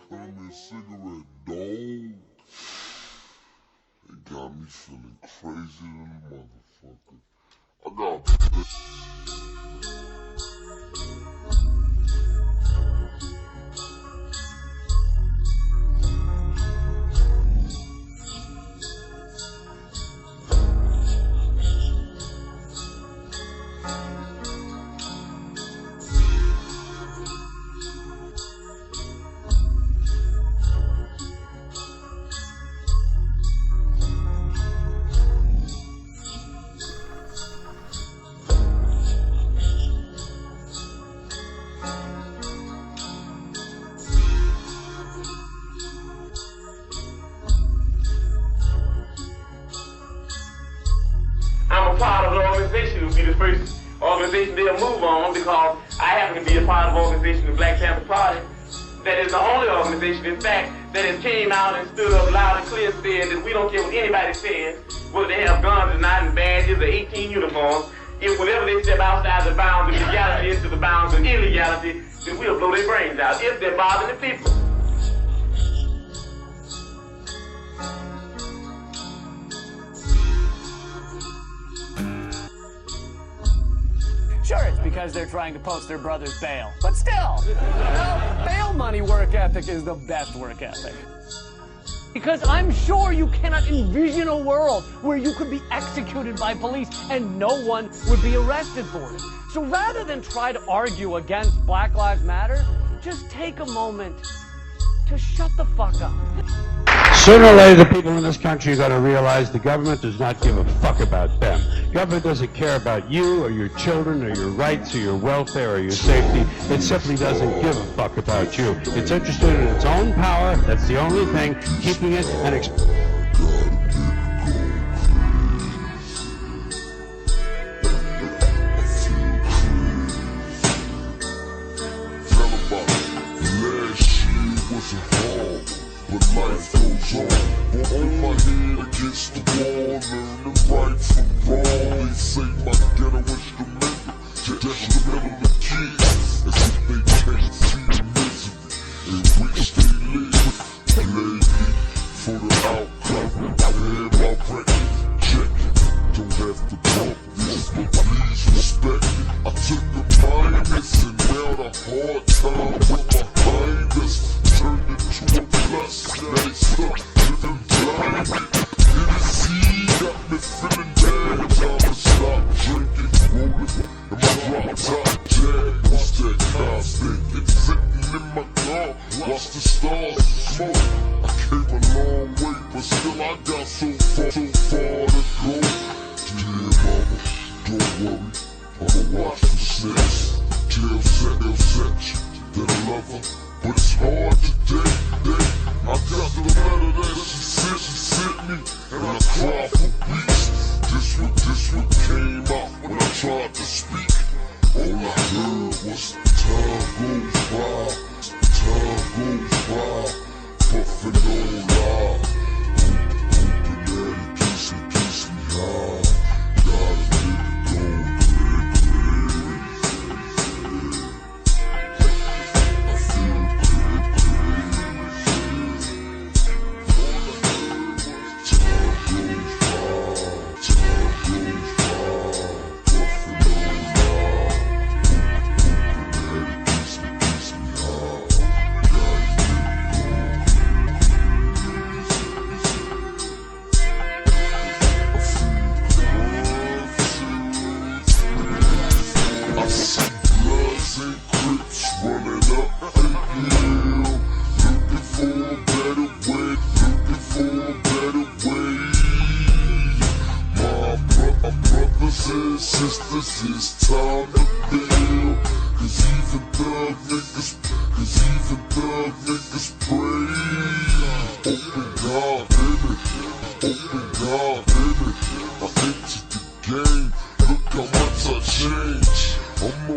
Find me a cigarette, dog. It got me feeling crazy than a motherfucker. I got I'm a part of the organization will be the first organization they'll move on because I happen to be a part of the organization, the Black Panther Party. That is the only organization, in fact, that has came out and stood up loud and clear, said that we don't care what anybody says, whether they have guns or not and badges or 18 uniforms. If whenever they step outside the bounds of legality into the bounds of illegality, then we'll blow their brains out if they're bothering the people. Sure, it's because they're trying to post their brother's bail. But still, bail money work ethic is the best work ethic. Because I'm sure you cannot envision a world where you could be executed by police and no one would be arrested for it. So rather than try to argue against Black Lives Matter, just take a moment to shut the fuck up. Sooner or later, the people in this country are going to realize the government does not give a fuck about them. Government doesn't care about you or your children or your rights or your welfare or your safety. It simply doesn't give a fuck about you. It's interested in its own power. That's the only thing keeping it and but life goes on. Hold my head against the wall, learning right from wrong. They say my ghetto instrumental, detrimental to kids, as if they can't see the misery in which they live. Lady, for the outcome, I had my record check. Don't have to bump this, but please respect it. I took the minus and now the hard time was behind us. Turned into a plus, now they stuck, living blinded. Hennessy got me feeling bad, time to stop drinking, rolling in my drop top jag. What's that constant? It's sitting in my car, watch the stars smoke. I came a long way, but still I got so far to go. Dear mama, don't worry, I'ma watch the snakes. Tell set you that I love her. But it's hard today, I got the letter that she sent me, and I cried for weeks. This one came out when I tried to speak. All I heard was time goes by, puffin' on loud. Hoping that it gets me high. Gotta make it go. Sisters, it's time to build. Cause even thug niggas pray. Open God, baby. I entered the game. Look how much I changed. I'm no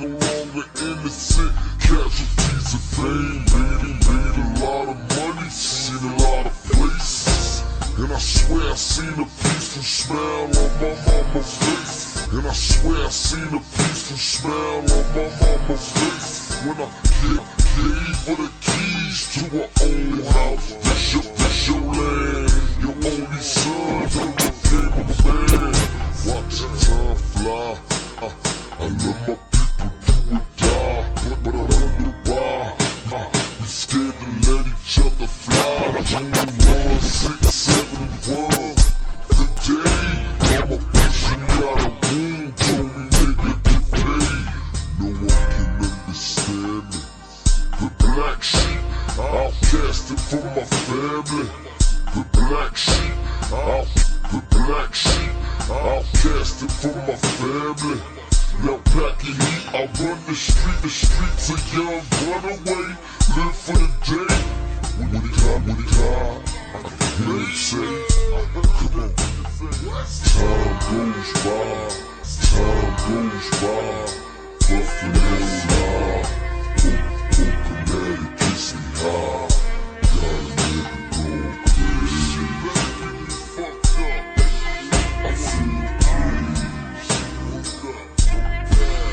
longer innocent. Casualties of fame. Made a lot of money. Seen a lot of places. And I swear I seen a peaceful smile on my mama's face. And I swear I seen a peaceful smile on my mama's face. When I gave her the keys keys to her own house. That's your land, your only son, who became a man. Watch time fly. I love my people do or die, but I wonder why we scared to let each other fly. June 1, 6, 7, 1. The day Mama pushing out a womb told me nigga get paid. No one can understand me. The black sheep, outcasted from my family. The black sheep, outcasted from my family. Now back in heat, I run the streets a young runaway. Live for the day. When it high, I can hear it say, come on. Time goes by, bustin' no lie. Open it gets me high. Gotta let it go crazy. I feel crazy.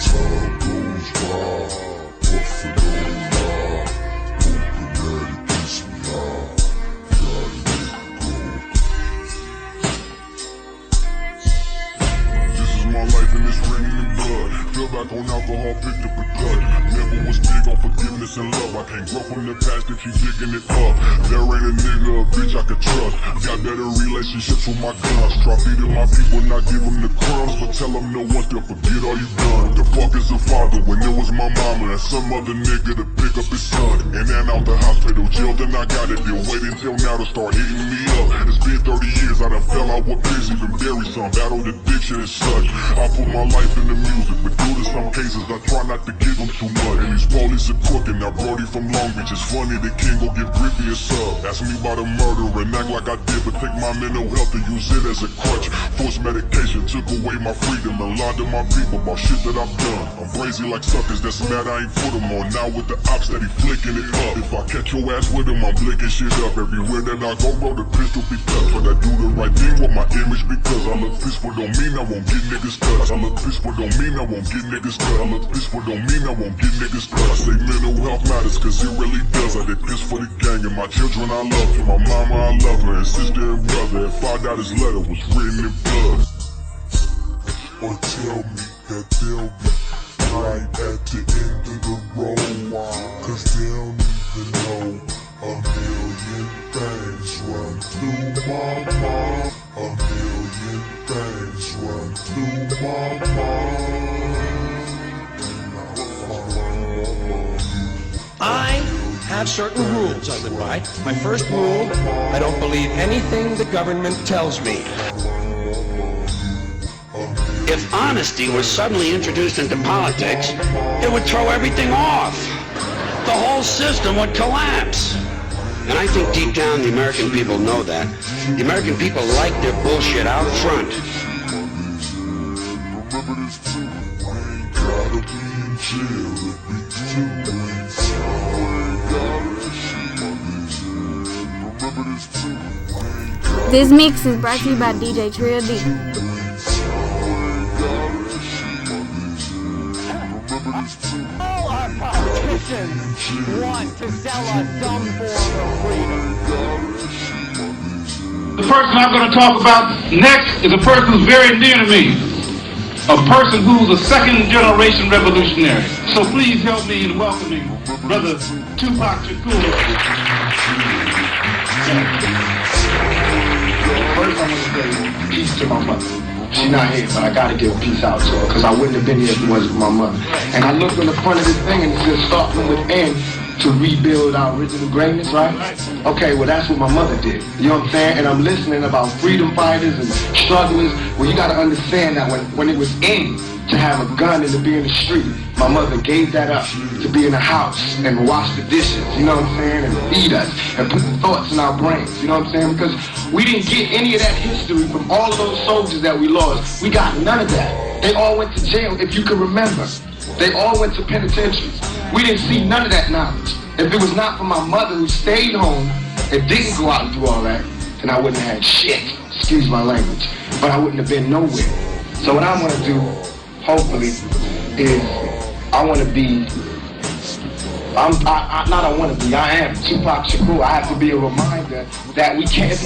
Time goes by, bustin' no lie. Open it gets me high. Gotta let it go. This is my life and it's written in blood. Fell back on alcohol, picked up a gut. Never was big on forgiveness and love. I can't grow from the past if you digging it up. There ain't a nigga, a bitch I can trust. Got better relationships with my guns. Try feeding my people, not give them the crumbs, but tell them no once they'll forget all you done. The fuck is a father when it was my mama and some other nigga to pick up his son? And then out the hospital, jail, then I got it. They'll wait until now to start hitting me up. It's been 30 years, I done fell out with busy, been buried some, battled addiction and such. I put my life in the music, but due to some cases, I try not to give them too much. And these police are crooked, now Brody from Long Beach. It's funny the king gon' give Griffey a sub. Ask me about a murder and act like I did, but take my mental health and use it as a crutch. Forced medication took away my freedom and lied to my people about shit that I've done. I'm brazy like suckers that's mad I ain't put them on. Now with the ops that he flicking it up. If I catch your ass with him, I'm blinking shit up. Everywhere that I go, bro, the pistol be tough. But I do the right thing with my image because I look peaceful don't mean I won't get niggas cut. I look peaceful don't mean I won't get niggas cut. I look peaceful don't mean I won't get niggas cut. I say mental health matters cause it really does. I did this for the gang and my children I love. For my mama I love her and sister and brother. And find out his letter was written in blood. Or tell me that they'll be right at the end of the road, cause they don't even know a million things run through my mind. A million things run through my mind. I have certain rules I live by. My first rule, I don't believe anything the government tells me. If honesty was suddenly introduced into politics, it would throw everything off. The whole system would collapse. And I think deep down the American people know that. The American people like their bullshit out front. Remember this too, we ain't gotta be in jail if we do ain't Remember this too, This mix is brought to you by DJ Trill D. All our politicians want to sell us some form of freedom. The person I'm going to talk about next is a person who's very dear to me. A person who's a second generation revolutionary. So please help me in welcoming Brother Tupac Shakur. First I'm going to say peace to my mother. She's not here, but I gotta give peace out to her, because I wouldn't have been here if it wasn't for my mother. And I looked on the front of this thing and it says start from within to rebuild our original greatness, right? Okay, well that's what my mother did. You know what I'm saying? And I'm listening about freedom fighters and strugglers. Well, you gotta understand that when it was in to have a gun and to be in the street, my mother gave that up to be in the house and wash the dishes, you know what I'm saying, and feed us and put the thoughts in our brains, you know what I'm saying, because we didn't get any of that history from all of those soldiers that we lost. We got none of that. They all went to jail, if you can remember. They all went to penitentiaries. We didn't see none of that knowledge. If it was not for my mother who stayed home and didn't go out and do all that, then I wouldn't have had shit, excuse my language, but I wouldn't have been nowhere. So what I want to do, hopefully, is I want to be not I want to be. I am Tupac Shakur. I have to be a reminder that we can't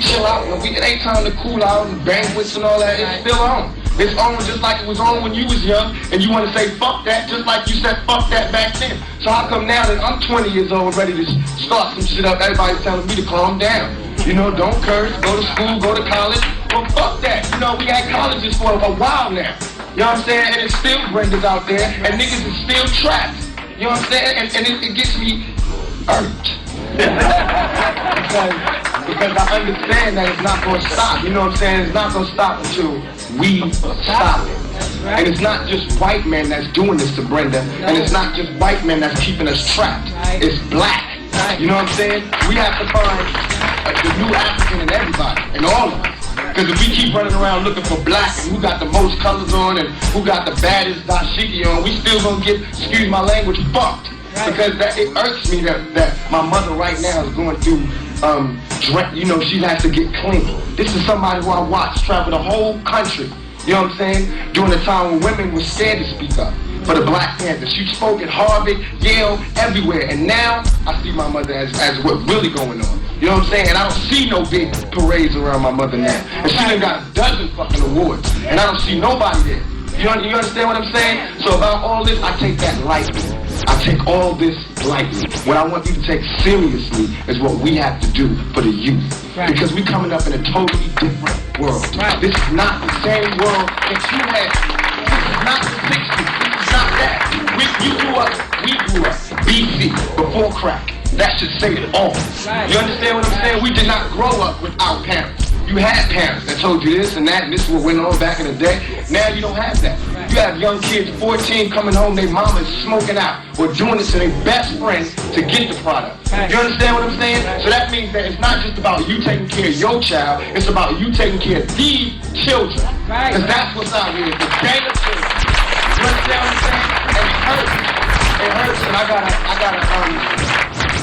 chill out. It ain't time to cool out and banquets and all that. It's still on. It's on just like it was on when you was young, and you want to say fuck that, just like you said fuck that back then. So how come now that I'm 20 years old, ready to start some shit up, everybody's telling me to calm down? You know, don't curse, go to school, go to college. Well, fuck that. You know, we had colleges for a while now. You know what I'm saying? And it's still Brenda's out there, and niggas is still trapped. You know what I'm saying? And it gets me irked. because I understand that it's not going to stop. You know what I'm saying? It's not going to stop until we stop it. And it's not just white men that's doing this to Brenda, and it's not just white men that's keeping us trapped. It's black. You know what I'm saying? We have to find the new African in everybody, in all of us. Because if we keep running around looking for black and who got the most colors on and who got the baddest dashiki on, we still gonna get, excuse my language, fucked. Because it irks me that my mother right now is going through, you know, she has to get clean. This is somebody who I watched travel the whole country, you know what I'm saying, during the time when women were scared to speak up for the Black Panthers. She spoke at Harvard, Yale, everywhere. And now I see my mother as what's really going on. You know what I'm saying? And I don't see no big parades around my mother now. And she done got a dozen fucking awards. And I don't see nobody there. You understand what I'm saying? So about all this, I take that lightly. I take all this lightly. What I want you to take seriously is what we have to do for the youth. Right. Because we're coming up in a totally different world. Right. This is not the same world that you had. This is not the 60s. This is not that. We grew up BC, before crack. That should say it all. Right. You understand what I'm saying? We did not grow up without parents. You had parents that told you this and that, and this is what went on back in the day. Now you don't have that. Right. You have young kids, 14, coming home, their mama is smoking out or doing this to their best friend to get the product. Right. You understand what I'm saying? Right. So that means that it's not just about you taking care of your child, it's about you taking care of these children. Right. Because that's what's out here, the gang of children. You understand what I'm saying? And it hurts. It hurts, and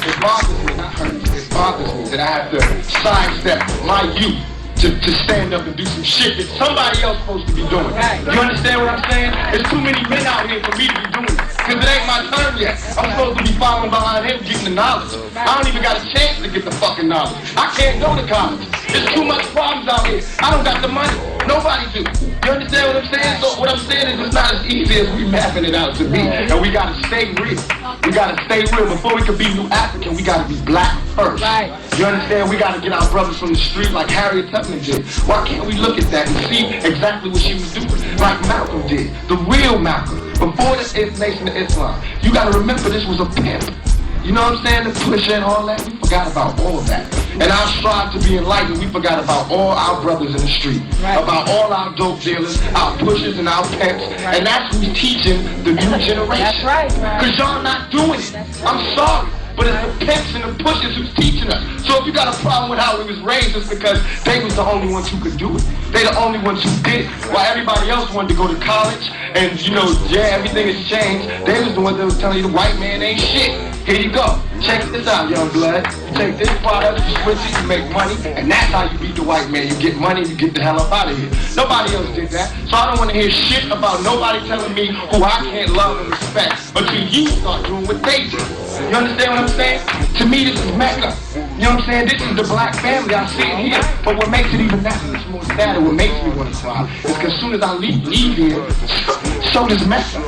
it bothers me, not hurts. It bothers me that I have to sidestep my youth to stand up and do some shit that somebody else supposed to be doing. You understand what I'm saying? There's too many men out here for me to be doing it. Because it ain't my turn yet. I'm supposed to be following behind him getting the knowledge. I don't even got a chance to get the fucking knowledge. I can't go to college. There's too much problems out here. I don't got the money. Nobody do. You understand what I'm saying? So what I'm saying is it's not as easy as we mapping it out to be. And we gotta stay real. We gotta stay real. Before we can be New African, we gotta be black first. Right. You understand? We gotta get our brothers from the street like Harriet Tubman did. Why can't we look at that and see exactly what she was doing? Like Malcolm did. The real Malcolm. Before this Nation of Islam. You gotta remember this was a pimp. You know what I'm saying? The pusher and all that. We forgot about all of that. And our strive to be enlightened, we forgot about all our brothers in the street. Right. About all our dope dealers, our pushers and our pimps. Right. And that's who's teaching the new generation. That's right. Because y'all not doing it. I'm sorry. But it's the pimps and the pushers who's teaching us. So if you got a problem with how we was raised, it's because they was the only ones who could do it. They the only ones who did it. While everybody else wanted to go to college and, you know, yeah, everything has changed. They was the ones that was telling you the white man ain't shit. Here you go. Check this out, young blood. You take this product, you switch it, you make money, and that's how you beat the white man. You get money, you get the hell up out of here. Nobody else did that. So I don't want to hear shit about nobody telling me who I can't love and respect until you start doing what they do. You understand what I'm saying? To me, this is Mecca. You know what I'm saying? This is the black family. I see it here. But what makes it even that much more sad, what makes me want to cry, is because as soon as I leave here, so does Mecca.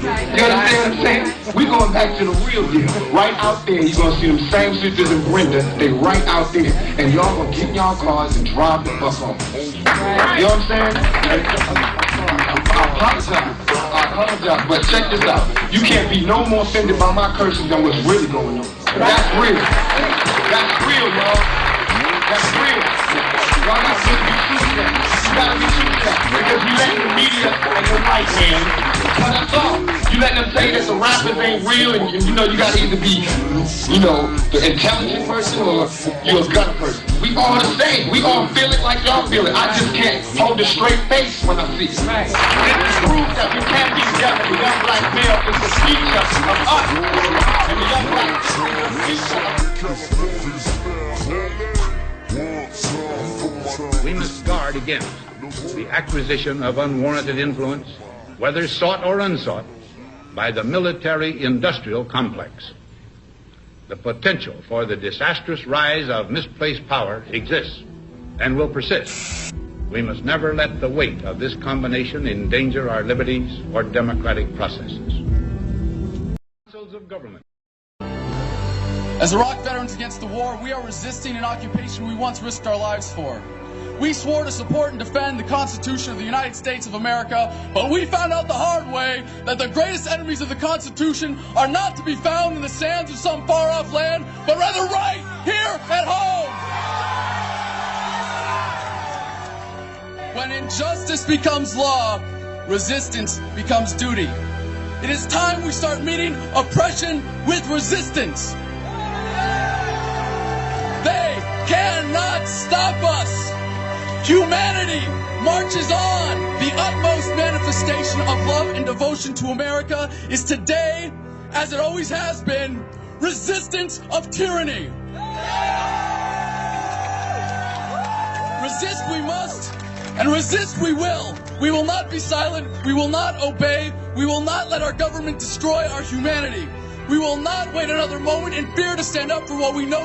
You understand what I'm saying? We going back to the real deal. Right out there, you're going to see them same sisters and Brenda. They right out there. And y'all going to get in y'all cars and drive the fuck home. You know what I'm saying? I apologize, but check this out. You can't be no more offended by my curses than what's really going on. That's real. That's real, y'all. That's real. Y'all not supposed to be shooting that. You gotta be shooting that. Because you letting the media and the white man cut us off. You letting them say that the rappers ain't real and you know you gotta either be, you know, the intelligent person or you're a gun person. We all the same. We all feel it like y'all feel it. I just can't hold a straight face when I see it. Right. This proves that we can't be together. The young black male is the future of us. And the young black male is the future. We must guard against the acquisition of unwarranted influence, whether sought or unsought, by the military-industrial complex. The potential for the disastrous rise of misplaced power exists and will persist. We must never let the weight of this combination endanger our liberties or democratic processes. Councils of government. As Iraq veterans against the war, we are resisting an occupation we once risked our lives for. We swore to support and defend the Constitution of the United States of America, but we found out the hard way that the greatest enemies of the Constitution are not to be found in the sands of some far-off land, but rather right here at home. When injustice becomes law, resistance becomes duty. It is time we start meeting oppression with resistance. They cannot stop us. Humanity marches on. The utmost manifestation of love and devotion to America is today, as it always has been, resistance of tyranny. Resist we must, and resist we will. We will not be silent. We will not obey. We will not let our government destroy our humanity. We will not wait another moment in fear to stand up for what we know